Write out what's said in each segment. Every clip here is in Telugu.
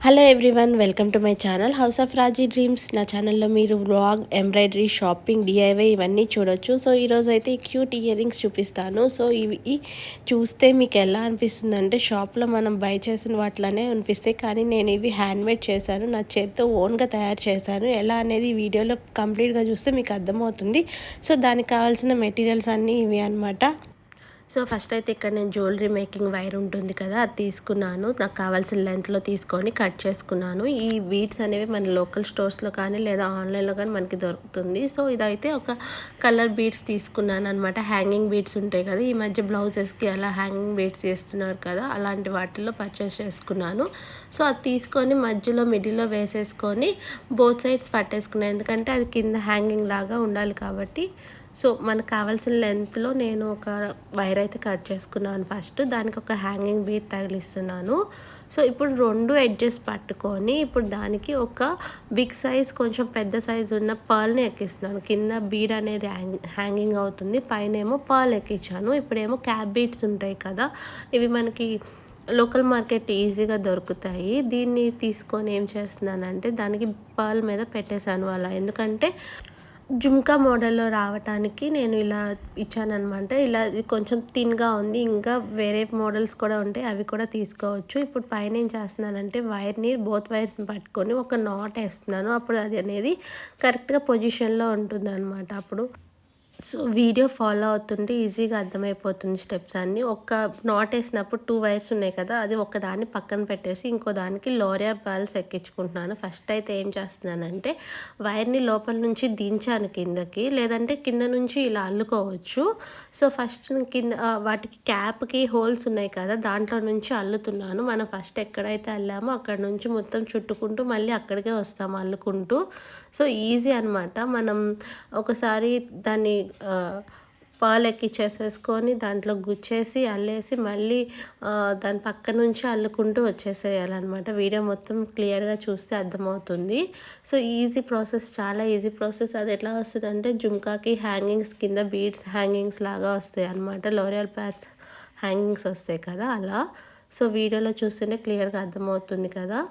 Hello everyone, welcome to my channel house of Raji dreams. నా ఛానల్లో మీరు వ్లాగ్, ఎంబ్రాయిడరీ, షాపింగ్, డిఐవై ఇవన్నీ చూడొచ్చు. సో ఈరోజు అయితే ఈ క్యూట్ ఇయర్ రింగ్స్ చూపిస్తాను. సో ఇవి చూస్తే మీకు ఎలా అనిపిస్తుంది అంటే షాప్లో మనం బై చేసిన వాటిలానే అనిపిస్తాయి, కానీ నేను ఇవి హ్యాండ్మేడ్ చేశాను, నా చేత్తో ఓన్గా తయారు చేశాను. ఎలా అనేది ఈ వీడియోలో కంప్లీట్గా చూస్తే మీకు అర్థమవుతుంది. సో దానికి కావాల్సిన మెటీరియల్స్ అన్నీ ఇవి అనమాట. సో ఫస్ట్ అయితే ఇక్కడ నేను జ్యువెలరీ మేకింగ్ వైర్ ఉంటుంది కదా, అది తీసుకున్నాను. నాకు కావాల్సిన లెంత్లో తీసుకొని కట్ చేసుకున్నాను. ఈ బీడ్స్ అనేవి మన లోకల్ స్టోర్స్లో కానీ లేదా ఆన్లైన్లో కానీ మనకి దొరుకుతుంది. సో ఇదైతే ఒక కలర్ బీడ్స్ తీసుకున్నాను అనమాట. హ్యాంగింగ్ బీడ్స్ ఉంటాయి కదా, ఈ మధ్య బ్లౌజెస్కి అలా హ్యాంగింగ్ బీడ్స్ చేస్తున్నారు కదా, అలాంటి వాటిల్లో పర్చేస్ చేసుకున్నాను. సో అది తీసుకొని మధ్యలో మిడిల్లో వేసేసుకొని బోత్ సైడ్స్ పట్టేసుకున్నాను, ఎందుకంటే అది కింద హ్యాంగింగ్ లాగా ఉండాలి కాబట్టి. సో మనకు కావాల్సిన లెంత్లో నేను ఒక వైర్ అయితే కట్ చేసుకున్నాను. ఫస్ట్ దానికి ఒక హ్యాంగింగ్ బీడ్ తగిలిస్తున్నాను. సో ఇప్పుడు రెండు ఎడ్జెస్ పట్టుకొని ఇప్పుడు దానికి ఒక బిగ్ సైజ్, కొంచెం పెద్ద సైజ్ ఉన్న పర్ల్ని ఎక్కిస్తున్నాను. కింద బీడ్ అనేది హ్యాంగింగ్ అవుతుంది, పైన ఏమో పర్ల్ ఎక్కించాను. ఇప్పుడేమో క్యాప్ బీడ్స్ ఉంటాయి కదా, ఇవి మనకి లోకల్ మార్కెట్ ఈజీగా దొరుకుతాయి. దీన్ని తీసుకొని ఏం చేస్తున్నానంటే దానికి పర్ల్ మీద పెట్టేశాను అలా, ఎందుకంటే జుమ్కా మోడల్లో రావటానికి నేను ఇలా ఇచ్చానమాట. ఇలా కొంచెం థిన్గా ఉంది, ఇంకా వేరే మోడల్స్ కూడా ఉంటాయి, అవి కూడా తీసుకోవచ్చు. ఇప్పుడు పైన ఏం చేస్తున్నానంటే వైర్ని బోత్ వైర్స్ని పట్టుకొని ఒక నాట్ వేస్తున్నాను. అప్పుడు అది అనేది కరెక్ట్గా పొజిషన్లో ఉంటుంది అనమాట. అప్పుడు సో వీడియో ఫాలో అవుతుంటే ఈజీగా అర్థమైపోతుంది స్టెప్స్ అన్నీ. ఒక నాట్ వేసినప్పుడు 2 వైర్స్ ఉన్నాయి కదా, అది ఒక దాన్ని పక్కన పెట్టేసి ఇంకో దానికి లోరియర్ పర్ల్స్ ఎక్కించుకుంటున్నాను. ఫస్ట్ అయితే ఏం చేస్తున్నానంటే వైర్ని లోపల నుంచి దించాను కిందకి, లేదంటే కింద నుంచి ఇలా అల్లుకోవచ్చు. సో ఫస్ట్ కింద వాటికి క్యాప్కి హోల్స్ ఉన్నాయి కదా, దాంట్లో నుంచి అల్లుతున్నాను. మనం ఫస్ట్ ఎక్కడైతే అల్లామో అక్కడ నుంచి మొత్తం చుట్టుకుంటూ మళ్ళీ అక్కడికే వస్తాము అల్లుకుంటూ. సో ఈజీ అనమాట. మనం ఒకసారి దాన్ని పాలు ఎక్కిచ్చేసేసుకొని దాంట్లో గుచ్చేసి అల్లేసి మళ్ళీ దాని పక్క నుంచి అల్లుకుంటూ వచ్చేసేయాలన్నమాట. వీడియో మొత్తం క్లియర్గా చూస్తే అర్థమవుతుంది. సో ఈజీ ప్రాసెస్, చాలా ఈజీ ప్రాసెస్. అది ఎట్లా వస్తుందంటే జుమ్కాకి హ్యాంగింగ్స్ కింద బీడ్స్ హ్యాంగింగ్స్ లాగా వస్తాయి అన్నమాట. లోరియల్ ప్యాడ్స్ హ్యాంగింగ్స్ వస్తాయి కదా అలా. సో వీడియోలో చూస్తుంటే క్లియర్గా అర్థమవుతుంది కదా.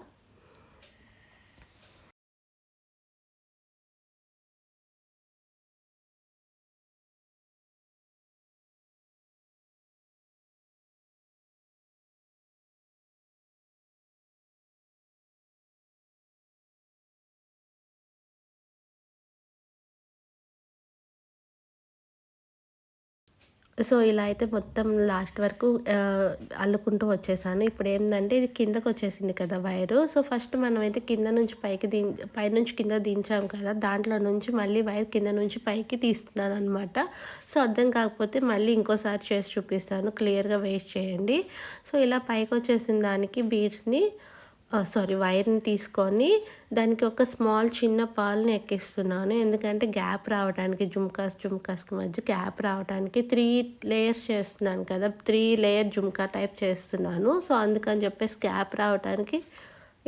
సో ఇలా అయితే మొత్తం లాస్ట్ వరకు అల్లుకుంటూ వచ్చేసాను. ఇప్పుడు ఏంటంటే ఇది కిందకు వచ్చేసింది కదా వైరు. సో ఫస్ట్ మనమైతే కింద నుంచి పైకి పైనుంచి కింద దించాం కదా, దాంట్లో నుంచి మళ్ళీ వైర్ కింద నుంచి పైకి తీస్తున్నాను అనమాట. సో అర్థం కాకపోతే మళ్ళీ ఇంకోసారి చేసి చూపిస్తాను, క్లియర్గా వెయిట్ చేయండి. సో ఇలా పైకి వచ్చేసిన దానికి బీడ్స్ని వైర్ని తీసుకొని దానికి ఒక స్మాల్ చిన్న పాల్ని ఎక్కిస్తున్నాను, ఎందుకంటే గ్యాప్ రావడానికి జుమ్కాస్కి మధ్య గ్యాప్ రావడానికి 3 లేయర్స్ చేస్తున్నాను కదా, 3 లేయర్ జుమ్కా టైప్ చేస్తున్నాను. సో అందుకని చెప్పేసి గ్యాప్ రావడానికి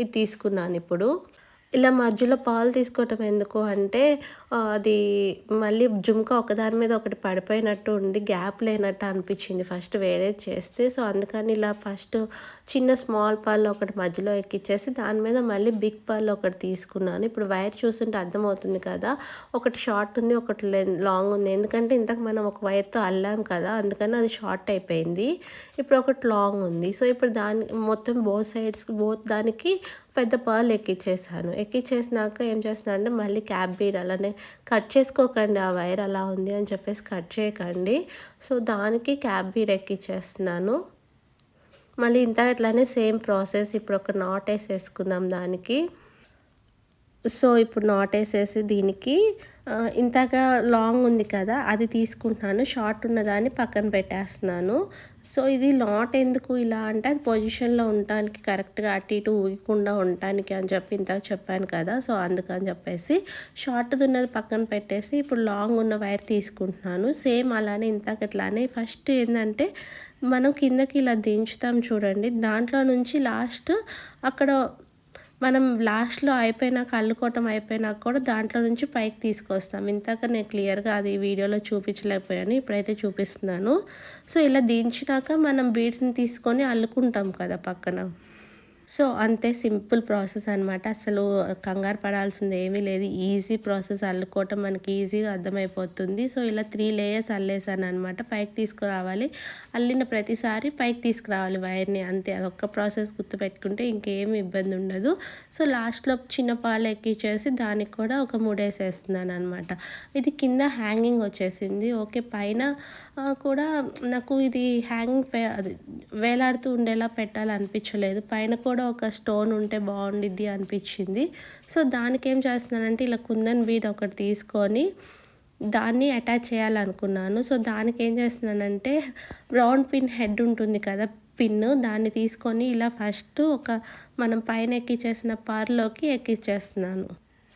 ఇది తీసుకున్నాను. ఇప్పుడు ఇలా మధ్యలో పాలు తీసుకోవటం ఎందుకు అంటే అది మళ్ళీ జుమ్కా ఒకదాని మీద ఒకటి పడిపోయినట్టు ఉంది, గ్యాప్ లేనట్టు అనిపించింది ఫస్ట్ వేరేది చేస్తే. సో అందుకని ఇలా ఫస్ట్ చిన్న స్మాల్ పాలు ఒకటి మధ్యలో ఎక్కిచ్చేసి దాని మీద మళ్ళీ బిగ్ పాలు ఒకటి తీసుకున్నాను. ఇప్పుడు వైర్ చూస్తుంటే అర్థమవుతుంది కదా, ఒకటి షార్ట్ ఉంది, ఒకటి లాంగ్ ఉంది, ఎందుకంటే ఇంతకు మనం ఒక వైర్తో అల్లాం కదా, అందుకని అది షార్ట్ అయిపోయింది. ఇప్పుడు ఒకటి లాంగ్ ఉంది. సో ఇప్పుడు దాని మొత్తం బోత్ దానికి పెద్ద పర్ల్ ఎక్కిచ్చేసినాక ఏం చేస్తున్నాను అంటే మళ్ళీ క్యాప్ బీడ్ అలానే కట్ చేసుకోకండి, ఆ వైర్ అలా ఉంది అని చెప్పేసి కట్ చేయకండి. సో దానికి క్యాప్ బీడ్ ఎక్కిచ్చేస్తున్నాను. మళ్ళీ ఇంత అట్లానే సేమ్ ప్రాసెస్. ఇప్పుడు ఒక నాట్ వేసేసుకుందాం దానికి. సో ఇప్పుడు నాట్ వేసేసి దీనికి ఇంతగా లాంగ్ ఉంది కదా అది తీసుకుంటున్నాను, షార్ట్ ఉన్నదాన్ని పక్కన పెట్టేస్తున్నాను. సో ఇది నాట్ ఎందుకు ఇలా అంటే అది పొజిషన్లో ఉండటానికి, కరెక్ట్గా అటు ఇటు ఊగకుండా ఉండటానికి అని చెప్పి ఇంతకు చెప్పాను కదా. సో అందుకని చెప్పేసి షార్ట్ది ఉన్నది పక్కన పెట్టేసి ఇప్పుడు లాంగ్ ఉన్న వైర్ తీసుకుంటున్నాను. సేమ్ అలానే ఇంతకట్లానే ఫస్ట్ ఏంటంటే మనం కిందకి ఇలా దించుతాం చూడండి, దాంట్లో నుంచి లాస్ట్ అక్కడ మనం లాస్ట్లో అయిపోయినాక అల్లుకోవటం అయిపోయినాక కూడా దాంట్లో నుంచి పైకి తీసుకొస్తాం. ఇంతక నేను క్లియర్గా అది వీడియోలో చూపించలేకపోయాను, ఇప్పుడైతే చూపిస్తున్నాను. సో ఇలా దించినాక మనం బీడ్స్ని తీసుకొని అల్లుకుంటాం కదా పక్కన. సో, అంతే సింపుల్ ప్రాసెస్ అనమాట. అసలు కంగారు పడాల్సింది ఏమీ లేదు. ఈజీ ప్రాసెస్ అల్లుకోవటం మనకి ఈజీగా అర్థమైపోతుంది. సో, ఇలా 3 లేయర్స్ అల్లేసాననమాట. పైకి తీసుకురావాలి. అల్లిన ప్రతిసారి పైకి తీసుకురావాలి వైర్‌ని అంతే. అదొక్క ప్రాసెస్ గుర్తుపెట్టుకుంటే ఇంకేమి ఇబ్బంది ఉండదు. సో, లాస్ట్‌లో చిన్న పాలు ఎక్కిచ్చేసి దానికి కూడా ఒక ముడేసేస్తున్నాననమాట. ఇది కింద హ్యాంగింగ్ వచ్చేసింది. ఓకే. పైన కూడా నాకు ఇది హ్యాంగింగ్ అది వేలాడుతూ ఉండేలా పెట్టాలనిపించలేదు. పైన కూడా ఒక స్టోన్ ఉంటే బాగుండిద్ది అనిపించింది. సో, దానికేం చేస్తున్నానంటే ఇలా కుందన్ బీడ్ ఒకటి తీసుకొని దాన్ని అటాచ్ చేయాలనుకున్నాను. సో, దానికి ఏం చేస్తున్నానంటే రౌండ్ పిన్ హెడ్ ఉంటుంది కదా! పిన్ను దాన్ని తీసుకొని ఇలా ఫస్ట్ ఒక మనం పైన ఎక్కించేసిన పర్లోకి ఎక్కించేస్తున్నాను.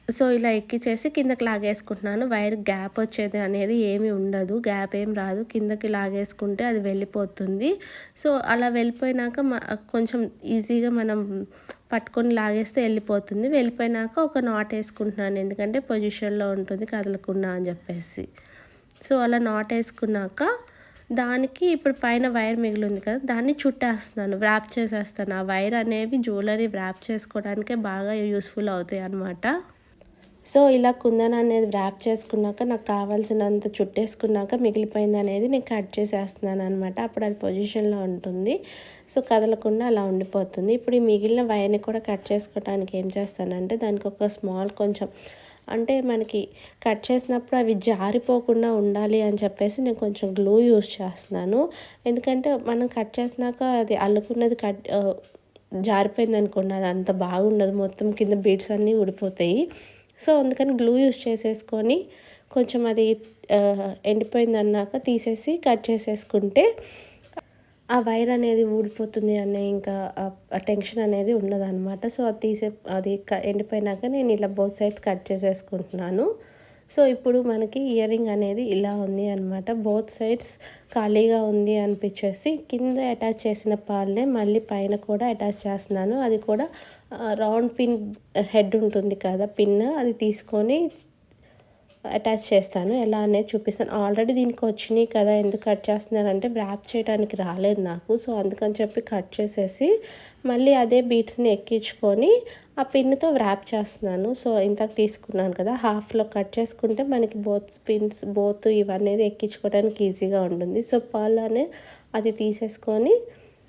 సో, ఇలా ఎక్కిచ్చేసి కిందకి లాగేసుకుంటున్నాను. వైర్ గ్యాప్ వచ్చేది అనేది ఏమి ఉండదు. గ్యాప్ ఏం రాదు. కిందకి లాగేసుకుంటే అది వెళ్ళిపోతుంది. సో, అలా వెళ్ళిపోయినాక కొంచెం ఈజీగా మనం పట్టుకొని లాగేస్తే వెళ్ళిపోతుంది. వెళ్ళిపోయినాక ఒక నాట్ వేసుకుంటున్నాను. ఎందుకంటే పొజిషన్‌లో ఉంటుంది కదలకుండా అని చెప్పేసి. సో, అలా నాట్ వేసుకున్నాక దానికి ఇప్పుడు పైన వైర్ మిగిలింది కదా! దాన్ని చుట్టేస్తున్నాను. వ్రాప్ చేసేస్తాను. ఆ వైర్ అనేవి జ్యువెలరీ వ్రాప్ చేసుకోవడానికే బాగా యూజ్‌ఫుల్ అవుతాయి అన్నమాట. సో, ఇలా కుందన్ అనేది వ్రాప్ చేసుకున్నాక నాకు కావాల్సినంత చుట్టేసుకున్నాక మిగిలిపోయిందనేది నేను కట్ చేసేస్తున్నాననమాట. అప్పుడు అది పొజిషన్‌లో ఉంటుంది. సో, కదలకుండా అలా ఉండిపోతుంది. ఇప్పుడు ఈ మిగిలిన వైర్‌ని కూడా కట్ చేసుకోవడానికి ఏం చేస్తానంటే దానికి ఒక స్మాల్ కొంచెం అంటే మనకి కట్ చేసినప్పుడు అవి జారిపోకుండా ఉండాలి అని చెప్పేసి నేను కొంచెం గ్లూ యూజ్ చేస్తున్నాను. ఎందుకంటే మనం కట్ చేసినాక అది అల్లుకున్నది జారిపోయిందనుకోండి అది అంత బాగుండదు. మొత్తం కింద బీడ్స్ అన్నీ ఊడిపోతాయి. సో, అందుకని గ్లూ యూజ్ చేసేసుకొని కొంచెం అది ఎండిపోయిందన్నాక తీసేసి కట్ చేసేసుకుంటే ఆ వైర్ అనేది ఊడిపోతుంది అనే ఇంకా ఆ టెన్షన్ అనేది ఉండదనమాట. సో, అది ఎండిపోయినాక నేను ఇలా బోత్ సైడ్స్ కట్ చేసేసుకుంటున్నాను. సో, ఇప్పుడు మనకి ఇయర్ రింగ్ అనేది ఇలా ఉంది అనమాట. బోత్ సైడ్స్ ఖాళీగా ఉంది అనిపించేసి కింద అటాచ్ చేసిన పాల్నే మళ్ళీ పైన కూడా అటాచ్ చేస్తున్నాను. అది కూడా రౌండ్ పిన్ హెడ్ ఉంటుంది కదా! పిన్ అది తీసుకొని అటాచ్ చేస్తాను. ఎలా అనేది చూపిస్తాను. ఆల్రెడీ దీనికి వచ్చినాయి కదా! ఎందుకు కట్ చేస్తున్నానంటే వ్రాప్ చేయడానికి రాలేదు నాకు. సో, అందుకని చెప్పి కట్ చేసేసి మళ్ళీ అదే బీడ్స్‌ని ఎక్కించుకొని ఆ పిన్‌తో వ్రాప్ చేస్తున్నాను. సో, ఇందాక తీసుకున్నాను కదా! హాఫ్‌లో కట్ చేసుకుంటే మనకి బోత్ ఇవనేది ఎక్కించుకోవడానికి ఈజీగా ఉంటుంది. సో, పర్ల్ అది తీసేసుకొని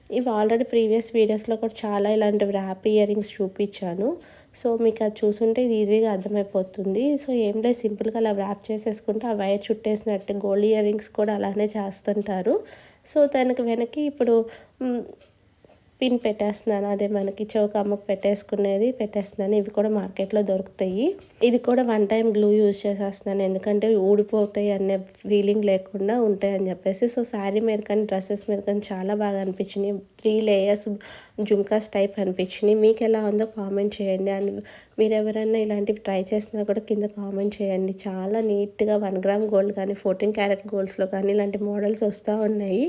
ఇవి ఆల్రెడీ ప్రీవియస్ వీడియోస్లో కూడా చాలా ఇలాంటి వ్రాప్ ఇయర్ రింగ్స్ చూపించాను. సో, మీకు అది చూసుంటే ఇది ఈజీగా అర్థమైపోతుంది. సో, ఏం లేదు సింపుల్గా అలా వ్రాప్ చేసేసుకుంటే ఆ వైర్ చుట్టేసినట్టు గోల్డ్ ఇయర్ రింగ్స్ కూడా అలానే చేస్తుంటారు. సో, దానికి వెనక్కి ఇప్పుడు పిన్ పెట్టేస్తున్నాను. అదే మనకి చౌకమ్మకు పెట్టేస్తున్నాను. ఇవి కూడా మార్కెట్లో దొరుకుతాయి. ఇది కూడా వన్ టైం గ్లూ యూజ్ చేసేస్తున్నాను. ఎందుకంటే ఊడిపోతాయి అనే ఫీలింగ్ లేకుండా ఉంటాయని చెప్పేసి. సో, శారీ మీద కానీ డ్రెస్సెస్ మీద కానీ చాలా బాగా అనిపించినాయి. 3 లేయర్స్ జుమ్కాస్ టైప్ అనిపించినాయి. మీకు ఎలా ఉందో కామెంట్ చేయండి. అండ్ మీరు ఎవరైనా ఇలాంటివి ట్రై చేసినా కూడా కింద కామెంట్ చేయండి. చాలా నీట్గా 1 గ్రామ్ గోల్డ్ కానీ 14 క్యారెట్ గోల్డ్స్లో కానీ ఇలాంటి మోడల్స్ వస్తూ ఉన్నాయి.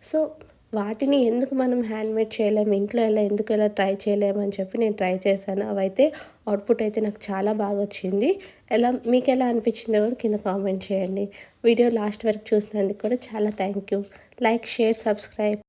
సో, వాటిని ఎందుకు మనం హ్యాండ్మేడ్ చేయలేము, ఇంట్లో ఎందుకు ట్రై చేయలేమని చెప్పి నేను ట్రై చేశాను. అవైతే అవుట్పుట్ అయితే నాకు చాలా బాగా వచ్చింది. మీకు ఎలా అనిపించిందో కూడా కింద కామెంట్ చేయండి. వీడియో లాస్ట్ వరకు చూసినందుకు కూడా చాలా thank you. Like, share, subscribe.